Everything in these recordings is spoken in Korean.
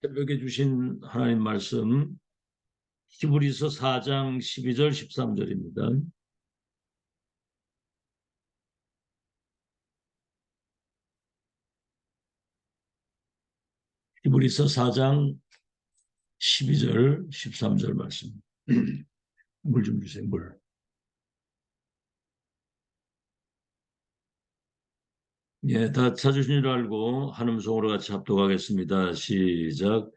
새벽에 주신 하나님 말씀 히브리서 4장 12절 13절입니다. 히브리서 4장 12절 13절 말씀. 물 좀 주세요. 물. 예, 다 찾으신 줄 알고 한음성으로 같이 합독하겠습니다. 시작.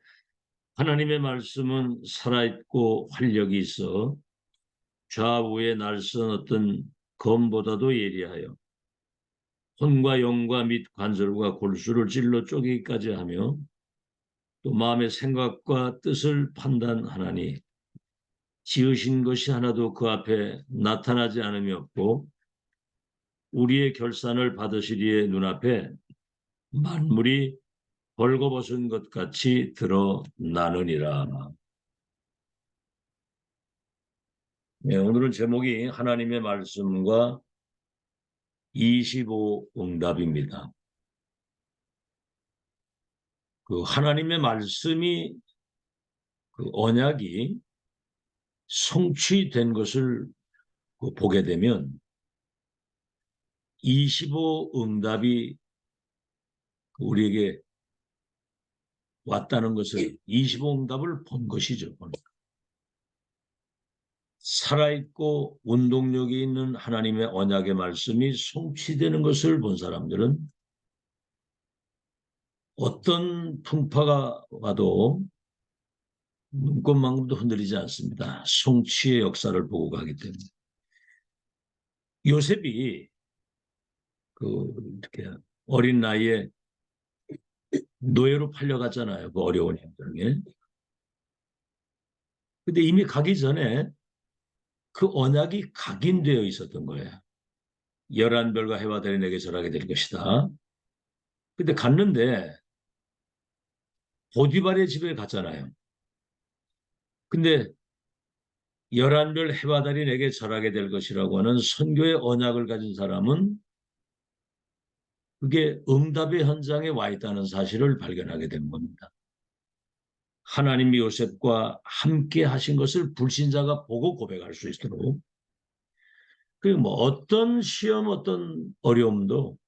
하나님의 말씀은 살아있고 활력이 있어 좌우의 날선 어떤 검보다도 예리하여 혼과 영과 및 관절과 골수를 찔러 쪼개기까지 하며 또 마음의 생각과 뜻을 판단하나니 지으신 것이 하나도 그 앞에 나타나지 않음이 없고 우리의 결산을 받으시리의 눈앞에 만물이 벌거벗은 것 같이 드러나느니라. 네, 오늘은 제목이 하나님의 말씀과 25 응답입니다. 그 하나님의 말씀이 그 언약이 성취된 것을 보게 되면 25 응답이 우리에게 왔다는 것을 25 응답을 본 것이죠. 살아있고 운동력이 있는 하나님의 언약의 말씀이 성취되는 것을 본 사람들은 어떤 풍파가 와도 눈꽃만큼도 흔들리지 않습니다. 성취의 역사를 보고 가기 때문에. 요셉이 이렇게 어린 나이에 노예로 팔려갔잖아요. 그 어려운 행정에. 근데 이미 가기 전에 그 언약이 각인되어 있었던 거예요. 열한 별과 해와 달이 내게 절하게 될 것이다. 근데 갔는데 보디발의 집에 갔잖아요. 근데 열한 별 해와 달이 내게 절하게 될 것이라고 하는 선교의 언약을 가진 사람은 그게 응답의 현장에 와 있다는 사실을 발견하게 된 겁니다. 하나님이 요셉과 함께 하신 것을 불신자가 보고 고백할 수 있도록 그리고 뭐 어떤 시험 어떤 어려움도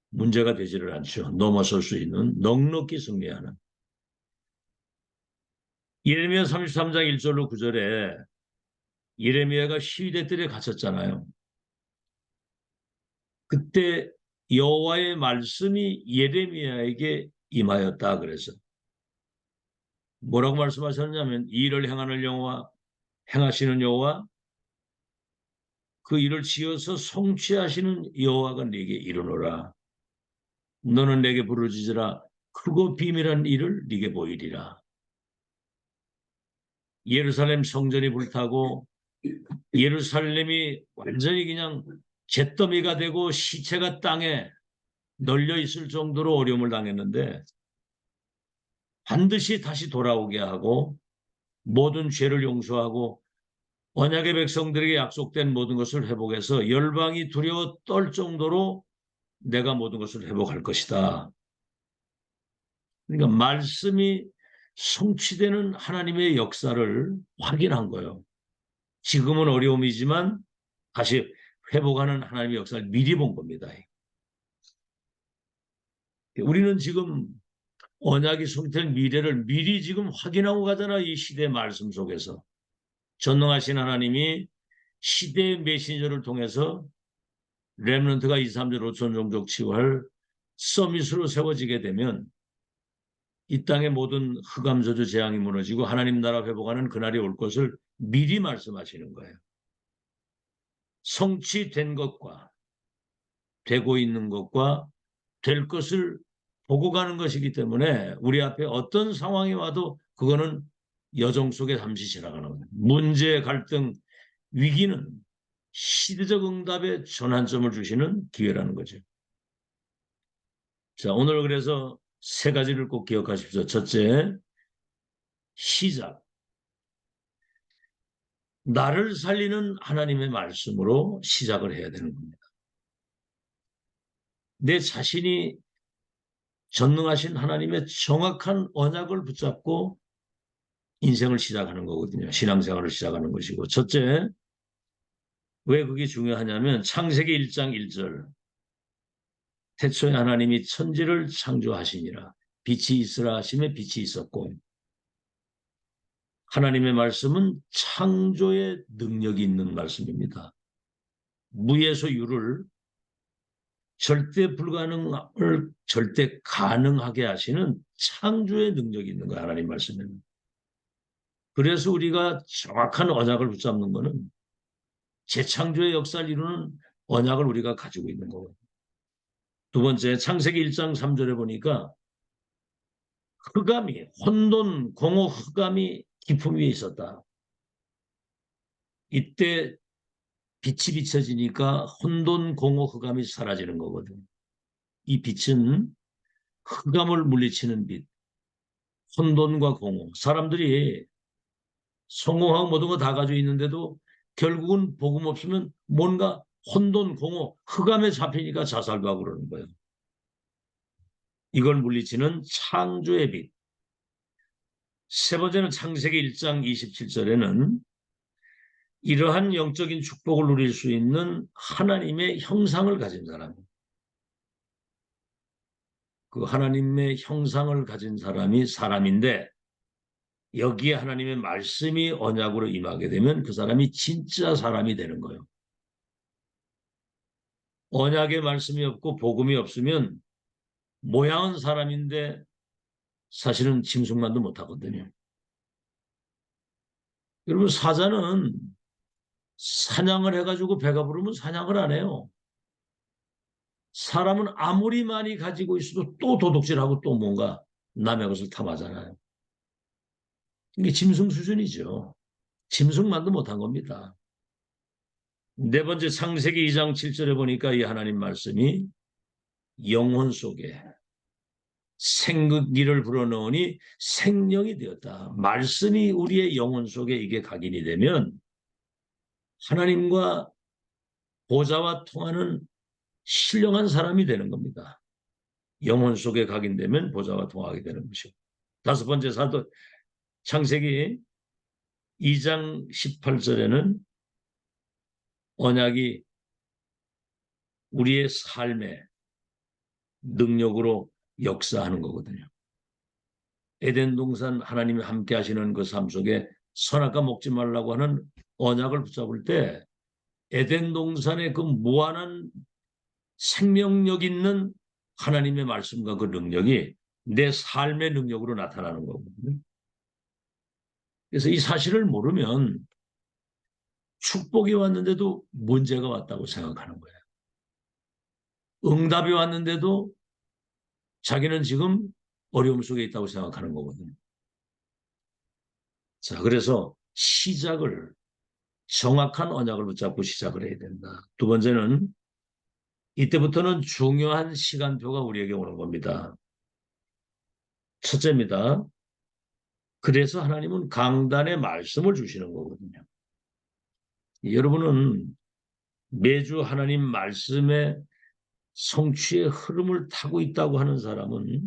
문제가 되지를 않죠. 넘어설 수 있는 넉넉히 승리하는 예레미야 33장 1절로 9절에 예레미야가 시위대 뜰에 갇혔잖아요. 그때 여호와의 말씀이 예레미야에게 임하였다 그래서 뭐라고 말씀하셨냐면 이 일을 행하는 여호와 행하시는 여호와 그 일을 지어서 성취하시는 여호와가 네게 이르노라. 너는 내게 부르짖으라. 크고 비밀한 일을 네게 보이리라. 예루살렘 성전이 불타고 예루살렘이 완전히 그냥 잿더미가 되고 시체가 땅에 널려 있을 정도로 어려움을 당했는데 반드시 다시 돌아오게 하고 모든 죄를 용서하고 언약의 백성들에게 약속된 모든 것을 회복해서 열방이 두려워 떨 정도로 내가 모든 것을 회복할 것이다. 그러니까 말씀이 성취되는 하나님의 역사를 확인한 거예요. 지금은 어려움이지만 다시 회복하는 하나님의 역사를 미리 본 겁니다. 우리는 지금 언약이 성취될 미래를 미리 지금 확인하고 가잖아. 이 시대의 말씀 속에서. 전능하신 하나님이 시대의 메신저를 통해서 렘넌트가 2, 3절 5천 종족 치유할 서밋으로 세워지게 되면 이 땅의 모든 흑암저주 재앙이 무너지고 하나님 나라 회복하는 그날이 올 것을 미리 말씀하시는 거예요. 성취된 것과 되고 있는 것과 될 것을 보고 가는 것이기 때문에 우리 앞에 어떤 상황이 와도 그거는 여정 속에 잠시 지나가는 거예요. 문제, 갈등, 위기는 시대적 응답의 전환점을 주시는 기회라는 거죠. 자, 오늘 그래서 세 가지를 꼭 기억하십시오. 첫째, 시작. 나를 살리는 하나님의 말씀으로 시작을 해야 되는 겁니다. 내 자신이 전능하신 하나님의 정확한 언약을 붙잡고 인생을 시작하는 거거든요. 신앙생활을 시작하는 것이고. 첫째, 왜 그게 중요하냐면 창세기 1장 1절 태초에 하나님이 천지를 창조하시니라. 빛이 있으라 하심에 빛이 있었고, 하나님의 말씀은 창조의 능력이 있는 말씀입니다. 무에서 유를 절대 불가능을 절대 가능하게 하시는 창조의 능력이 있는 거예요. 하나님 말씀에는. 그래서 우리가 정확한 언약을 붙잡는 것은 재창조의 역사를 이루는 언약을 우리가 가지고 있는 거예요. 두 번째, 창세기 1장 3절에 보니까 흑암이, 혼돈, 공허, 흑암이 깊음 위에 있었다. 이때 빛이 비춰지니까 혼돈, 공허, 흑암이 사라지는 거거든. 이 빛은 흑암을 물리치는 빛, 혼돈과 공허. 사람들이 성공하고 모든 거 다 가지고 있는데도 결국은 복음 없으면 뭔가 혼돈, 공허, 흑암에 잡히니까 자살도 하고 그러는 거예요. 이걸 물리치는 창조의 빛. 세 번째는 창세기 1장 27절에는 이러한 영적인 축복을 누릴 수 있는 하나님의 형상을 가진 사람. 그 하나님의 형상을 가진 사람이 사람인데 여기에 하나님의 말씀이 언약으로 임하게 되면 그 사람이 진짜 사람이 되는 거예요. 언약의 말씀이 없고 복음이 없으면 모양은 사람인데 사실은 짐승만도 못하거든요. 여러분 사자는 사냥을 해가지고 배가 부르면 사냥을 안 해요. 사람은 아무리 많이 가지고 있어도 또 도둑질하고 또 뭔가 남의 것을 탐하잖아요. 이게 짐승 수준이죠. 짐승만도 못한 겁니다. 네 번째 창세기 2장 7절에 보니까 이 하나님 말씀이 영혼 속에 생기를 불어넣으니 생명이 되었다. 말씀이 우리의 영혼 속에 이게 각인이 되면 하나님과 보좌와 통하는 신령한 사람이 되는 겁니다. 영혼 속에 각인되면 보좌와 통하게 되는 것이고. 다섯 번째 사도 창세기 2장 18절에는 언약이 우리의 삶의 능력으로 역사하는 거거든요. 에덴 동산 하나님이 함께 하시는 그 삶 속에 선악과 먹지 말라고 하는 언약을 붙잡을 때 에덴 동산의 그 무한한 생명력 있는 하나님의 말씀과 그 능력이 내 삶의 능력으로 나타나는 거거든요. 그래서 이 사실을 모르면 축복이 왔는데도 문제가 왔다고 생각하는 거예요. 응답이 왔는데도 자기는 지금 어려움 속에 있다고 생각하는 거거든요. 자, 그래서 시작을 정확한 언약을 붙잡고 시작을 해야 된다. 두 번째는 이때부터는 중요한 시간표가 우리에게 오는 겁니다. 첫째입니다. 그래서 하나님은 강단의 말씀을 주시는 거거든요. 여러분은 매주 하나님 말씀의 성취의 흐름을 타고 있다고 하는 사람은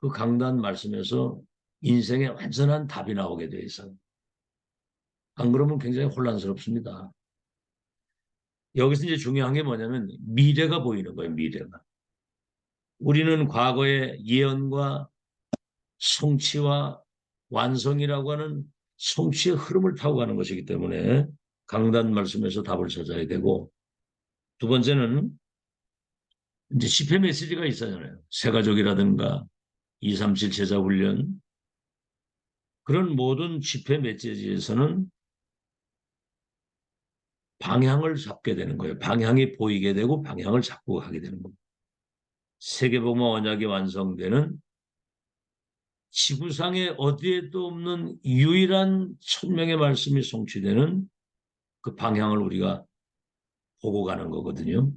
그 강단 말씀에서 인생의 완전한 답이 나오게 돼 있어요. 안 그러면 굉장히 혼란스럽습니다. 여기서 이제 중요한 게 뭐냐면 미래가 보이는 거예요, 미래가. 우리는 과거의 예언과 성취와 완성이라고 하는 성취의 흐름을 타고 가는 것이기 때문에 강단 말씀에서 답을 찾아야 되고 두 번째는 이제 집회 메시지가 있잖아요. 새가족이라든가 237 제자 훈련 그런 모든 집회 메시지에서는 방향을 잡게 되는 거예요. 방향이 보이게 되고 방향을 잡고 가게 되는 겁니다. 세계복음 언약이 완성되는 지구상에 어디에도 없는 유일한 천명의 말씀이 성취되는 그 방향을 우리가 보고 가는 거거든요.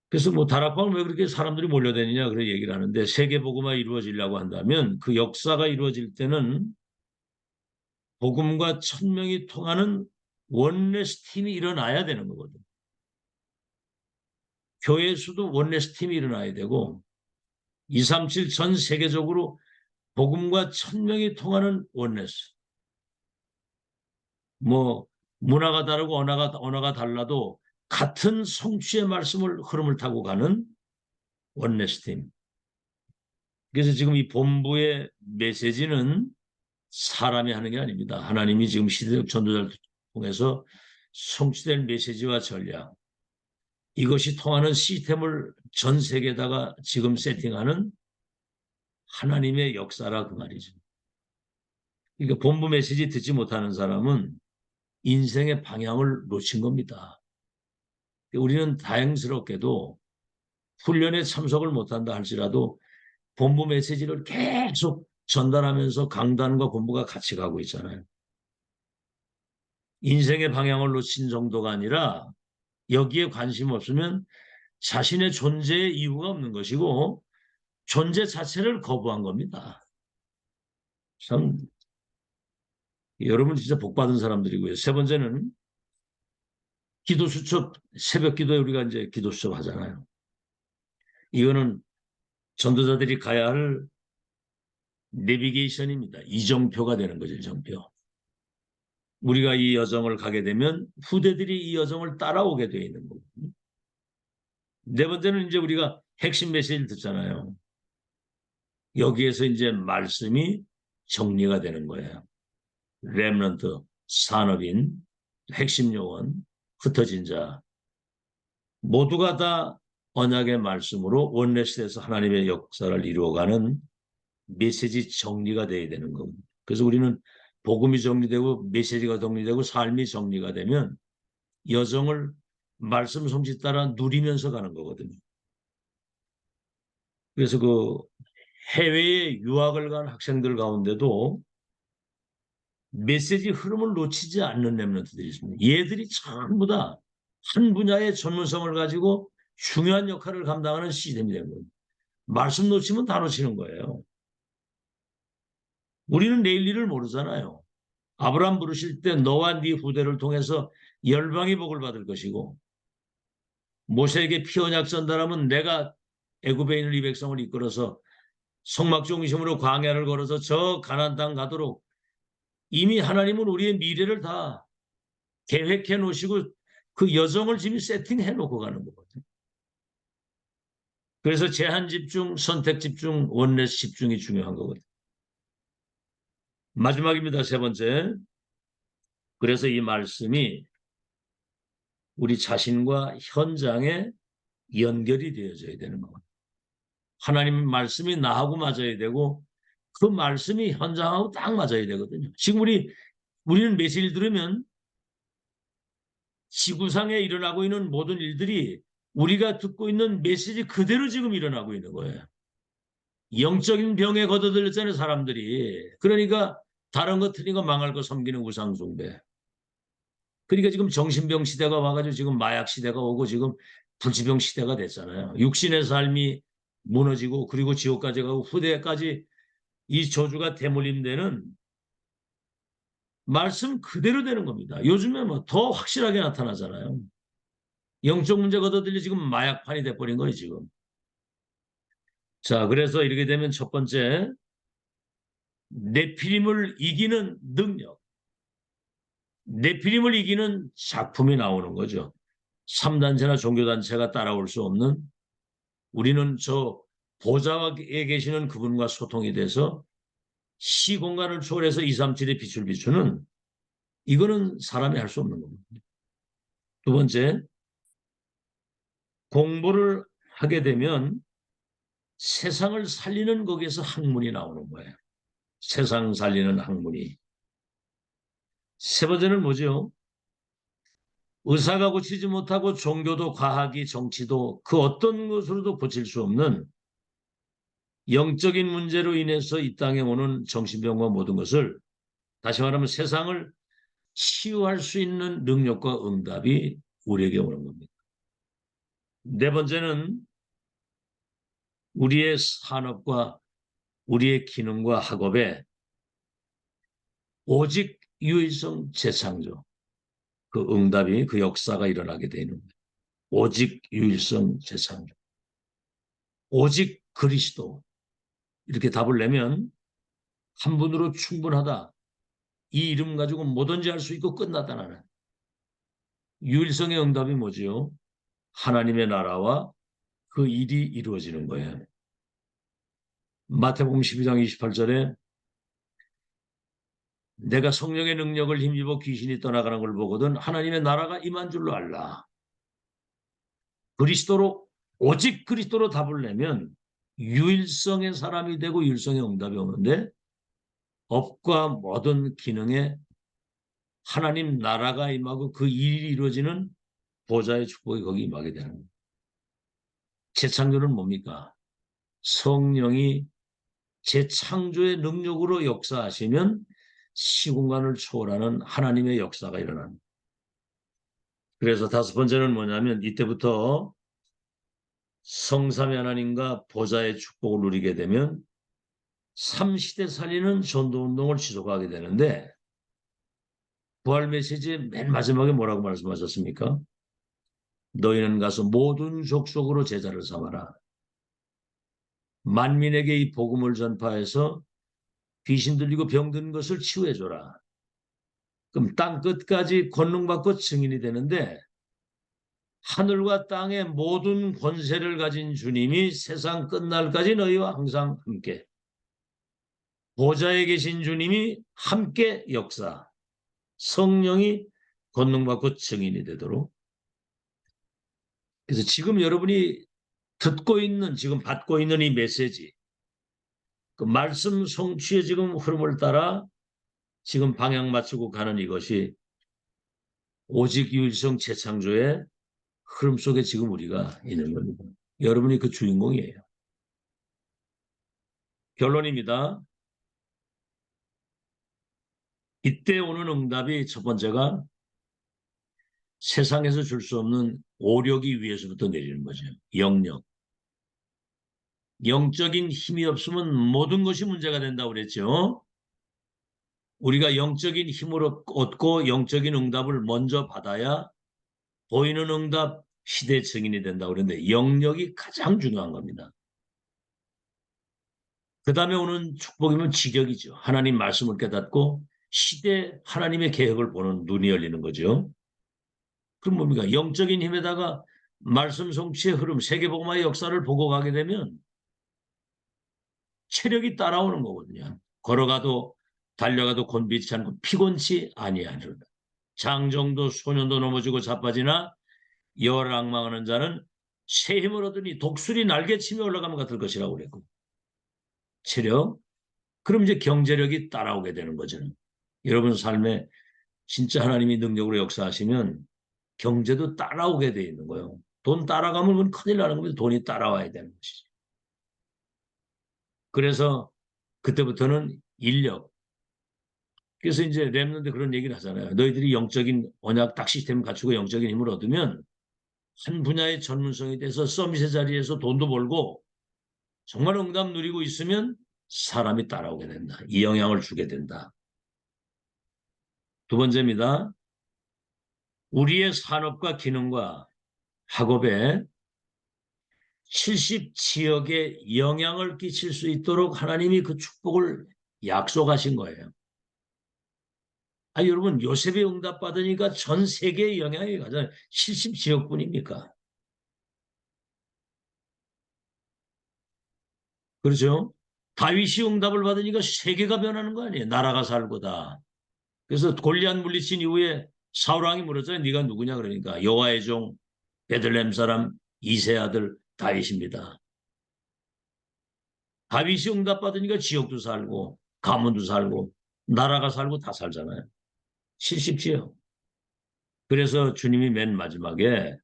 그래서 뭐 다락방을 왜 그렇게 사람들이 몰려다니냐 그런 얘기를 하는데 세계복음화 이루어지려고 한다면 그 역사가 이루어질 때는 복음과 천명이 통하는 원레스 팀이 일어나야 되는 거거든요. 교회 수도 원네스 팀이 일어나야 되고 237 전 세계적으로 복음과 천명이 통하는 원네스. 뭐 문화가 다르고 언어가 달라도 같은 성취의 말씀을 흐름을 타고 가는 원네스 팀. 그래서 지금 이 본부의 메시지는 사람이 하는 게 아닙니다. 하나님이 지금 시대적 전도자를 통해서 성취된 메시지와 전략, 이것이 통하는 시스템을 전 세계에다가 지금 세팅하는 하나님의 역사라 그 말이죠. 그러니까 본부 메시지 듣지 못하는 사람은 인생의 방향을 놓친 겁니다. 우리는 다행스럽게도 훈련에 참석을 못한다 할지라도 본부 메시지를 계속 전달하면서 강단과 본부가 같이 가고 있잖아요. 인생의 방향을 놓친 정도가 아니라 여기에 관심 없으면 자신의 존재의 이유가 없는 것이고 존재 자체를 거부한 겁니다. 참 여러분 진짜 복 받은 사람들이고요. 세 번째는 기도 수첩, 새벽 기도에 우리가 이제 기도 수첩 하잖아요. 이거는 전도자들이 가야 할 내비게이션입니다. 이정표가 되는 거죠, 이정표. 우리가 이 여정을 가게 되면 후대들이 이 여정을 따라오게 되어 있는 거거든요. 네 번째는 이제 우리가 핵심 메시지를 듣잖아요. 여기에서 이제 말씀이 정리가 되는 거예요. 렘넌트, 산업인, 핵심 요원, 흩어진 자 모두가 다 언약의 말씀으로 원내스에서 하나님의 역사를 이루어가는 메시지 정리가 돼야 되는 겁니다. 그래서 우리는 복음이 정리되고 메시지가 정리되고 삶이 정리가 되면 여정을 말씀 성취 따라 누리면서 가는 거거든요. 그래서 그 해외에 유학을 간 학생들 가운데도 메시지 흐름을 놓치지 않는 렘넌트들이 있습니다. 얘들이 전부 다 한 분야의 전문성을 가지고 중요한 역할을 감당하는 시스템이 된 거예요. 말씀 놓치면 다 놓치는 거예요. 우리는 내일 일을 모르잖아요. 아브라함 부르실 때 너와 네 후대를 통해서 열방이 복을 받을 것이고 모세에게 피 언약 전달하면 내가 애굽에 있는 이 백성을 이끌어서 성막 중심으로 광야를 걸어서 저 가나안 땅 가도록 이미 하나님은 우리의 미래를 다 계획해 놓으시고 그 여정을 지금 세팅해 놓고 가는 거거든요. 그래서 제한 집중, 선택 집중, 원내스 집중이 중요한 거거든요. 마지막입니다. 세 번째. 그래서 이 말씀이 우리 자신과 현장에 연결이 되어져야 되는 거예요. 하나님의 말씀이 나하고 맞아야 되고 그 말씀이 현장하고 딱 맞아야 되거든요. 지금 우리는 메시지를 들으면 지구상에 일어나고 있는 모든 일들이 우리가 듣고 있는 메시지 그대로 지금 일어나고 있는 거예요. 영적인 병에 걷어들였잖아요, 사람들이. 그러니까 다른 거 틀린 거 망할 거 섬기는 우상 숭배. 그러니까 지금 정신병 시대가 와가지고 지금 마약 시대가 오고 지금 불치병 시대가 됐잖아요. 육신의 삶이 무너지고 그리고 지옥까지 가고 후대까지 이 저주가 대물림되는 말씀 그대로 되는 겁니다. 요즘에 뭐 더 확실하게 나타나잖아요. 영적 문제가 걷어들려 지금 마약판이 돼버린 거예요, 지금. 자, 그래서 이렇게 되면 첫 번째, 네피림을 이기는 능력. 네피림을 이기는 작품이 나오는 거죠. 3단체나 종교단체가 따라올 수 없는 우리는 저 보좌에 계시는 그분과 소통이 돼서 시공간을 초월해서 237의 빛을 비추는 이거는 사람이 할 수 없는 겁니다. 두 번째, 공부를 하게 되면 세상을 살리는 거기에서 학문이 나오는 거예요. 세상 살리는 학문이. 세 번째는 뭐죠? 의사가 고치지 못하고 종교도 과학이 정치도 그 어떤 것으로도 고칠 수 없는 영적인 문제로 인해서 이 땅에 오는 정신병과 모든 것을 다시 말하면 세상을 치유할 수 있는 능력과 응답이 우리에게 오는 겁니다. 네 번째는 우리의 산업과 우리의 기능과 학업에 오직 유일성 재창조 그 응답이 그 역사가 일어나게 되는 거예요. 오직 유일성 재창조. 오직 그리스도. 이렇게 답을 내면 한 분으로 충분하다. 이 이름 가지고 뭐든지 할 수 있고 끝났다 나는. 유일성의 응답이 뭐지요? 하나님의 나라와 그 일이 이루어지는 거예요. 마태복음 12장 28절에 내가 성령의 능력을 힘입어 귀신이 떠나가는 걸 보거든 하나님의 나라가 임한 줄로 알라. 그리스도로 오직 그리스도로 답을 내면 유일성의 사람이 되고 유일성의 응답이 오는데 업과 모든 기능에 하나님 나라가 임하고 그 일이 이루어지는 보좌의 축복이 거기 임하게 되는 거예요. 재창조는 뭡니까? 성령이 재창조의 능력으로 역사하시면 시공간을 초월하는 하나님의 역사가 일어납니다. 그래서 다섯 번째는 뭐냐면 이때부터 성삼위 하나님과 보좌의 축복을 누리게 되면 삼시대 살리는 전도운동을 지속하게 되는데 부활 메시지의 맨 마지막에 뭐라고 말씀하셨습니까? 너희는 가서 모든 족속으로 제자를 삼아라. 만민에게 이 복음을 전파해서 귀신 들리고 병든 것을 치유해줘라. 그럼 땅 끝까지 권능받고 증인이 되는데 하늘과 땅의 모든 권세를 가진 주님이 세상 끝날까지 너희와 항상 함께 보좌에 계신 주님이 함께 역사 성령이 권능받고 증인이 되도록 그래서 지금 여러분이 듣고 있는 지금 받고 있는 이 메시지 그 말씀 성취의 지금 흐름을 따라 지금 방향 맞추고 가는 이것이 오직 유일성 재창조의 흐름 속에 지금 우리가 있는 겁니다. 여러분이 그 주인공이에요. 결론입니다. 이때 오는 응답이 첫 번째가 세상에서 줄 수 없는 오력이 위에서부터 내리는 거죠. 영력. 영적인 힘이 없으면 모든 것이 문제가 된다고 그랬죠. 우리가 영적인 힘을 얻고 영적인 응답을 먼저 받아야 보이는 응답 시대 증인이 된다고 그랬는데 영력이 가장 중요한 겁니다. 그 다음에 오는 축복이면 지력이죠. 하나님 말씀을 깨닫고 시대 하나님의 계획을 보는 눈이 열리는 거죠. 그럼 뭡니까? 영적인 힘에다가 말씀 성취의 흐름, 세계복음화의 역사를 보고 가게 되면 체력이 따라오는 거거든요. 걸어가도 달려가도 곤비치 않고 피곤치 아니하리라. 장정도 소년도 넘어지고 자빠지나 열악망하는 자는 새 힘을 얻으니 독수리 날개치며 올라가면 같을 것이라고 그랬고 체력 그럼 이제 경제력이 따라오게 되는 거죠. 여러분 삶에 진짜 하나님이 능력으로 역사하시면 경제도 따라오게 돼 있는 거예요. 돈 따라가면 그건 큰일 나는 겁니다. 돈이 따라와야 되는 것이죠. 그래서 그때부터는 인력. 그래서 이제 랩런드 그런 얘기를 하잖아요. 너희들이 영적인 언약 딱 시스템을 갖추고 영적인 힘을 얻으면 한 분야의 전문성이 돼서 서밋의 자리에서 돈도 벌고 정말 응답 누리고 있으면 사람이 따라오게 된다. 이 영향을 주게 된다. 두 번째입니다. 우리의 산업과 기능과 학업에 70지역에 영향을 끼칠 수 있도록 하나님이 그 축복을 약속하신 거예요. 여러분 요셉이 응답받으니까 전 세계에 영향이 가잖아요. 70지역뿐입니까? 그렇죠? 다윗이 응답을 받으니까 세계가 변하는 거 아니에요. 나라가 살고다. 그래서 골리앗 물리친 이후에 사울왕이 물었잖아요. 네가 누구냐 그러니까 여호와의 종 베들레헴 사람 이세 아들 다윗입니다. 다윗이 응답받으니까 지역도 살고 가문도 살고 나라가 살고 다 살잖아요. 70지역. 그래서 주님이 맨 마지막에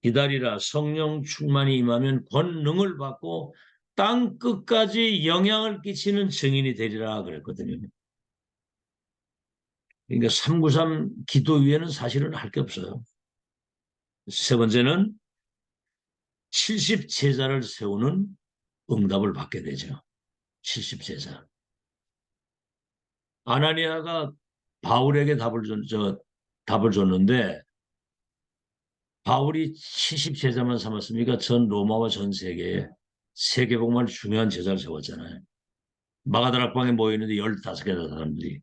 기다리라 성령 충만이 임하면 권능을 받고 땅 끝까지 영향을 끼치는 증인이 되리라 그랬거든요. 그러니까 393 기도 위에는 사실은 할 게 없어요. 세 번째는 70제자를 세우는 응답을 받게 되죠. 70제자. 아나니아가 바울에게 답을 줬는데 바울이 70제자만 삼았습니까? 전 로마와 전 세계에 세계복음을 중요한 제자를 세웠잖아요. 마가다락방에 모여있는데 15개의 사람들이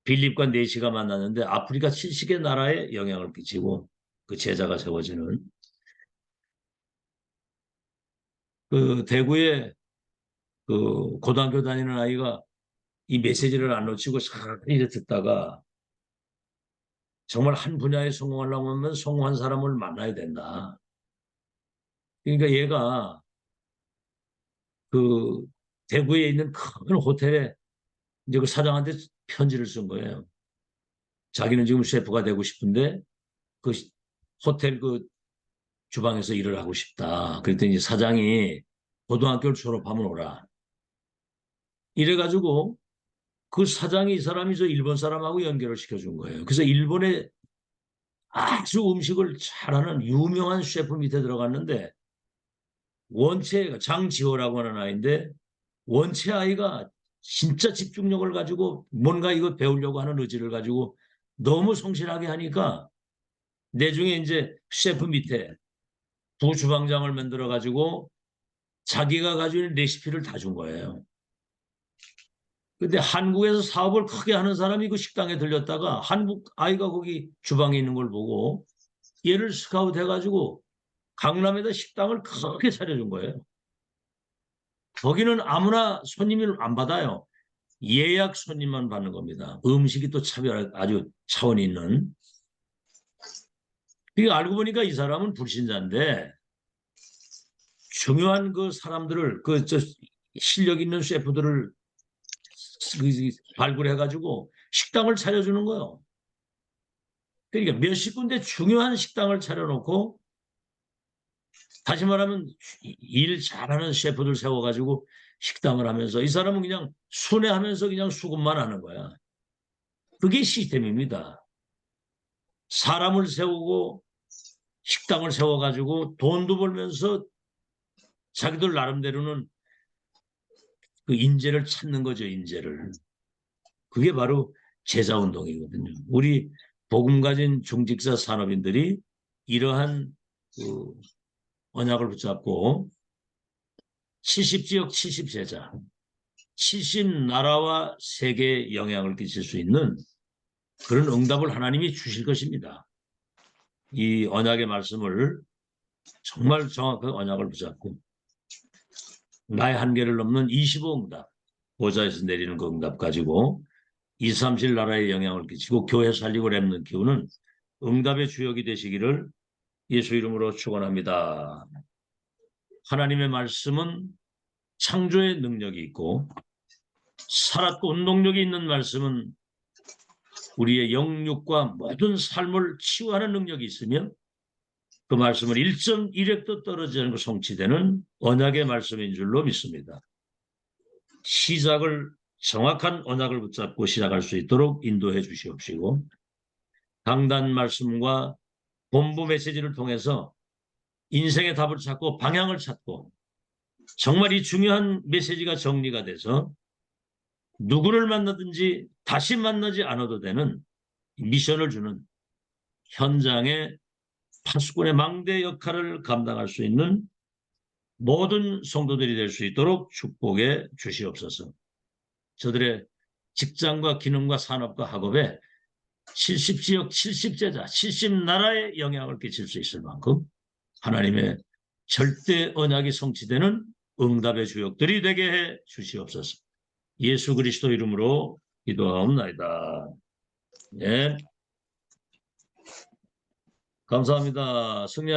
빌립과 네시가 만났는데 아프리카 70개 나라에 영향을 끼치고 그 제자가 세워지는 그 대구에 그 고등학교 다니는 아이가 이 메시지를 안 놓치고 이렇게 듣다가 정말 한 분야에 성공하려고 하면 성공한 사람을 만나야 된다. 그러니까 얘가 그 대구에 있는 큰 호텔에 이제 그 사장한테 편지를 쓴 거예요. 자기는 지금 셰프가 되고 싶은데 그 호텔 그 주방에서 일을 하고 싶다. 그랬더니 사장이 고등학교를 졸업하면 오라. 이래가지고 그 사장이 이 사람이 저 일본 사람하고 연결을 시켜준 거예요. 그래서 일본에 아주 음식을 잘하는 유명한 셰프 밑에 들어갔는데 원체 장지호라고 하는 아이인데 원체 아이가 진짜 집중력을 가지고 뭔가 이거 배우려고 하는 의지를 가지고 너무 성실하게 하니까 내중에 이제 셰프 밑에 부주방장을 만들어 가지고 자기가 가지고 있는 레시피를 다 준 거예요. 근데 한국에서 사업을 크게 하는 사람이 그 식당에 들렸다가 한국 아이가 거기 주방에 있는 걸 보고 얘를 스카우트 해가지고 강남에다 식당을 크게 차려준 거예요. 거기는 아무나 손님을 안 받아요. 예약 손님만 받는 겁니다. 음식이 또 차별 아주 차원이 있는. 그게 알고 보니까 이 사람은 불신자인데 중요한 그 사람들을 그 저 실력 있는 셰프들을 발굴해가지고 식당을 차려주는 거예요. 그러니까 몇십 군데 중요한 식당을 차려놓고 다시 말하면 일 잘하는 셰프들 세워가지고 식당을 하면서 이 사람은 그냥 순회하면서 그냥 수급만 하는 거야. 그게 시스템입니다. 사람을 세우고 식당을 세워가지고 돈도 벌면서 자기들 나름대로는 그 인재를 찾는 거죠, 인재를. 그게 바로 제자운동이거든요. 우리 복음 가진 중직사 산업인들이 이러한 그 언약을 붙잡고 70지역 70제자, 70나라와 세계에 영향을 끼칠 수 있는 그런 응답을 하나님이 주실 것입니다. 이 언약의 말씀을 정말 정확한 언약을 붙잡고 나의 한계를 넘는 25응답, 보좌에서 내리는 그 응답 가지고 2, 3실 나라에 영향을 끼치고 교회 살리고 랩는 키우는 응답의 주역이 되시기를 예수 이름으로 축원합니다. 하나님의 말씀은 창조의 능력이 있고 살았고 운동력이 있는 말씀은 우리의 영육과 모든 삶을 치유하는 능력이 있으며 그 말씀은 1.1획도 떨어지지 않고 성취되는 언약의 말씀인 줄로 믿습니다. 시작을 정확한 언약을 붙잡고 시작할 수 있도록 인도해 주시옵시고 강단 말씀과 본부 메시지를 통해서 인생의 답을 찾고 방향을 찾고 정말 이 중요한 메시지가 정리가 돼서 누구를 만나든지 다시 만나지 않아도 되는 미션을 주는 현장의 파수꾼의 망대 역할을 감당할 수 있는 모든 성도들이 될 수 있도록 축복해 주시옵소서. 저들의 직장과 기능과 산업과 학업에 70지역 70제자 70나라에 영향을 끼칠 수 있을 만큼 하나님의 절대 언약이 성취되는 응답의 주역들이 되게 해 주시옵소서. 예수 그리스도 이름으로 기도하옵나이다. 네, 감사합니다. 승리